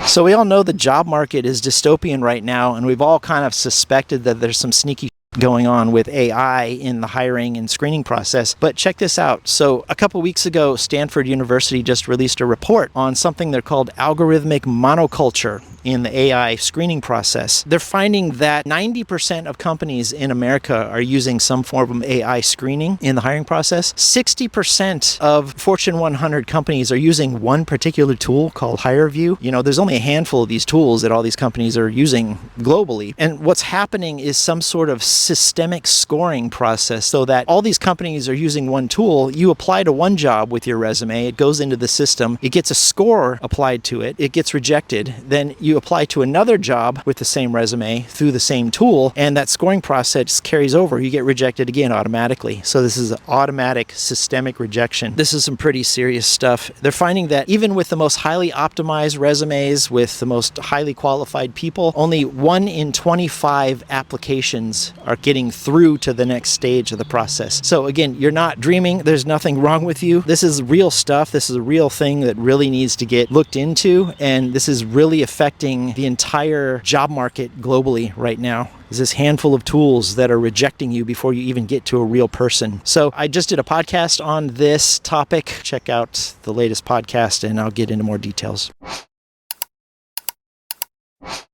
So we all know the job market is dystopian right now, and we've all kind of suspected that there's some sneaky going on with AI in the hiring and screening process. But check this out. So a couple weeks ago, Stanford University just released a report on something they're called algorithmic monoculture in the AI screening process. They're finding that 90% of companies in America are using some form of AI screening in the hiring process. 60% of Fortune 100 companies are using one particular tool called HireVue. You know, there's only a handful of these tools that all these companies are using globally. And what's happening is some sort of systemic scoring process so that all these companies are using one tool. You apply to one job with your resume, it goes into the system, it gets a score applied to it, it gets rejected, then you apply to another job with the same resume through the same tool, and that scoring process carries over. You get rejected again automatically. So this is an automatic systemic rejection. This is some pretty serious stuff. They're finding that even with the most highly optimized resumes, with the most highly qualified people, only 1 in 25 applications are getting through to the next stage of the process. So again, you're not dreaming. There's nothing wrong with you. This is real stuff. This is a real thing that really needs to get looked into, and this is really affecting the entire job market globally right now. There's this handful of tools that are rejecting you before you even get to a real person. So I just did a podcast on this topic. Check out the latest podcast and I'll get into more details.